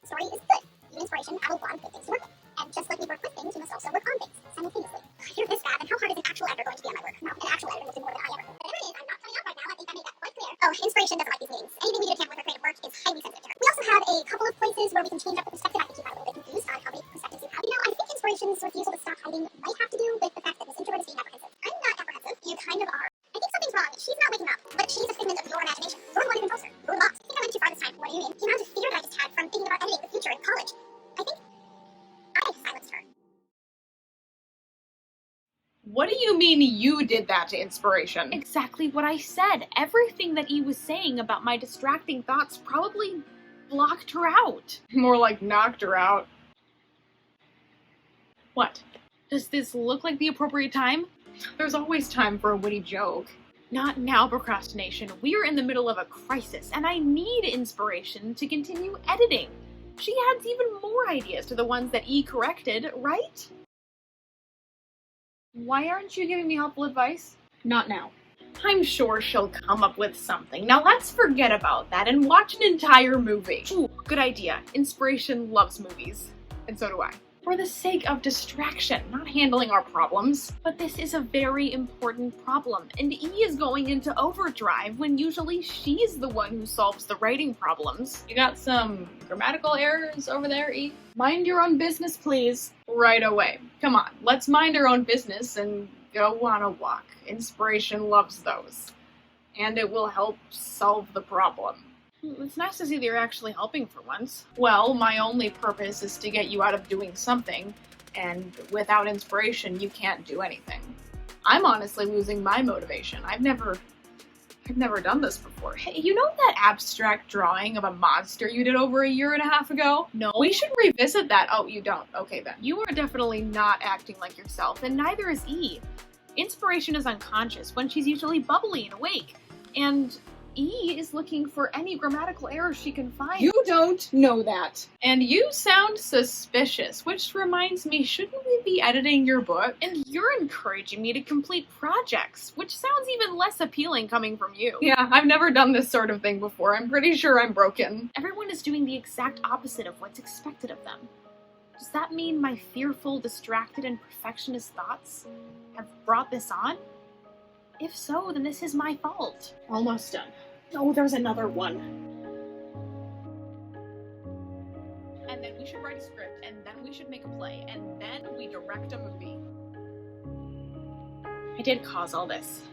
story is good. You inspiration, I will want good things to work with. And just like we work with things, we must also work on things simultaneously. If you're this bad, then how hard is an actual editor going to be on my work? No, an actual editor will do more than I ever. Whatever it is, I'm not coming up right now. I think I made that quite clear. Oh, inspiration doesn't like these meetings. Anything we do to tamper with her creative work is highly sensitive to her. We also have a couple of places where we can change up the perspective. I think you got a little bit confused on how many perspectives you have. You know, I think inspiration's refusal to stop hiding might have to do with the fact that Miss Introvert is being apprehensive. I'm not apprehensive. You kind of are. I think something's wrong. She's not waking up, but she's a figment of your imagination. You're the one who controls her. You're lost. I think I went too far this time. What do you mean? The amount of fear that I just had from thinking about editing the future in college. I think I silenced her. What do you mean you did that to inspiration? Exactly what I said. Everything that E was saying about my distracting thoughts probably blocked her out. More like knocked her out. What? Does this look like the appropriate time? There's always time for a witty joke. Not now, procrastination. We're in the middle of a crisis, and I need inspiration to continue editing. She adds even more ideas to the ones that E corrected, right? Why aren't you giving me helpful advice? Not now. I'm sure she'll come up with something. Now let's forget about that and watch an entire movie. Ooh, good idea. Inspiration loves movies. And so do I. For the sake of distraction, not handling our problems. But this is a very important problem, and E is going into overdrive when usually she's the one who solves the writing problems. You got some grammatical errors over there, E? Mind your own business, please. Right away. Come on, let's mind our own business and go on a walk. Inspiration loves those. And it will help solve the problem. It's nice to see that you're actually helping for once. Well, my only purpose is to get you out of doing something, and without inspiration, you can't do anything. I'm honestly losing my motivation. I've never done this before. Hey, you know that abstract drawing of a monster you did over a year and a half ago? No. We should revisit that. Oh, you don't? Okay then. You are definitely not acting like yourself, and neither is E. Inspiration is unconscious when she's usually bubbly and awake, and E is looking for any grammatical errors she can find. You don't know that. And you sound suspicious, which reminds me, shouldn't we be editing your book? And you're encouraging me to complete projects, which sounds even less appealing coming from you. Yeah, I've never done this sort of thing before. I'm pretty sure I'm broken. Everyone is doing the exact opposite of what's expected of them. Does that mean my fearful, distracted, and perfectionist thoughts have brought this on? If so, then this is my fault. Almost done. Oh, there's another one. And then we should write a script, and then we should make a play, and then we direct a movie. I did cause all this.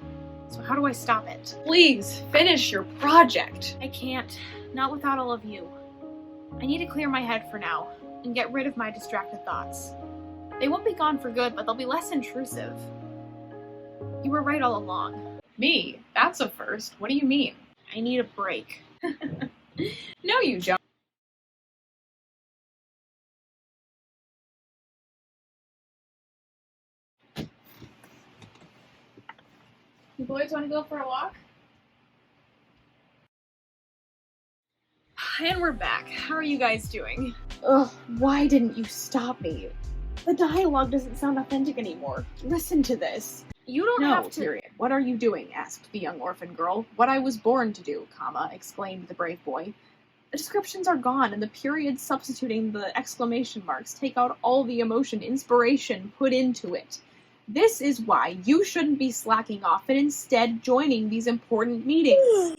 So how do I stop it? Please, finish your project. I can't. Not without all of you. I need to clear my head for now, and get rid of my distracted thoughts. They won't be gone for good, but they'll be less intrusive. You were right all along. Me? That's a first. What do you mean? I need a break. No, you don't. You boys want to go for a walk? And we're back. How are you guys doing? Ugh, why didn't you stop me? The dialogue doesn't sound authentic anymore. Listen to this. You don't No, have to. period. What are you doing? Asked the young orphan girl. What I was born to do, explained the brave boy. The descriptions are gone, and the periods substituting the exclamation marks take out all the emotion, inspiration put into it. This is why you shouldn't be slacking off and instead joining these important meetings.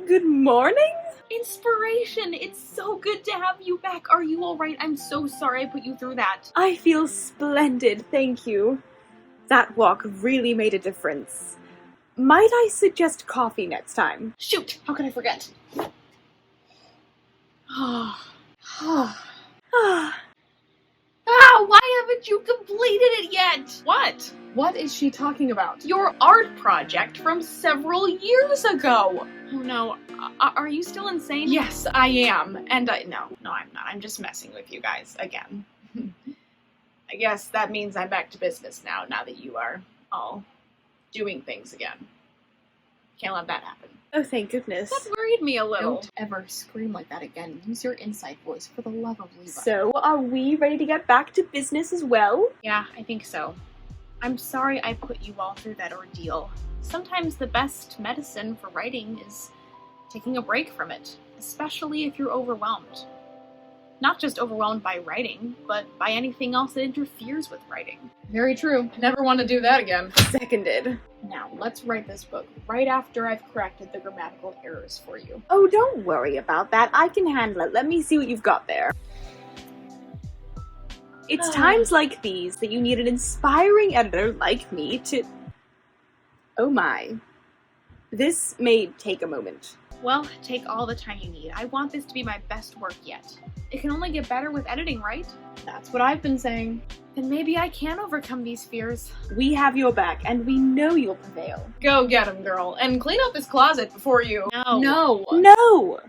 Good morning? Inspiration! It's so good to have you back. Are you alright? I'm so sorry I put you through that. I feel splendid, thank you. That walk really made a difference. Might I suggest coffee next time? Shoot! How could I forget? Why haven't you completed it yet? What? What is she talking about? Your art project from several years ago! Oh no, are you still insane? Yes, I am. And no, I'm not. I'm just messing with you guys again. I guess that means I'm back to business now that you are all doing things again. Can't let that happen. Oh, thank goodness. That worried me a little. Don't ever scream like that again. Use your inside voice, for the love of Levi. So, are we ready to get back to business as well? Yeah, I think so. I'm sorry I put you all through that ordeal. Sometimes the best medicine for writing is taking a break from it, especially if you're overwhelmed. Not just overwhelmed by writing, but by anything else that interferes with writing. Very true. Never want to do that again. Seconded. Now, let's write this book right after I've corrected the grammatical errors for you. Oh, don't worry about that. I can handle it. Let me see what you've got there. It's times like these that you need an inspiring editor like me to... Oh my. This may take a moment. Well, take all the time you need. I want this to be my best work yet. It can only get better with editing, right? That's what I've been saying. Then maybe I can overcome these fears. We have your back, and we know you'll prevail. Go get him, girl, and clean up this closet before you... No. No! No!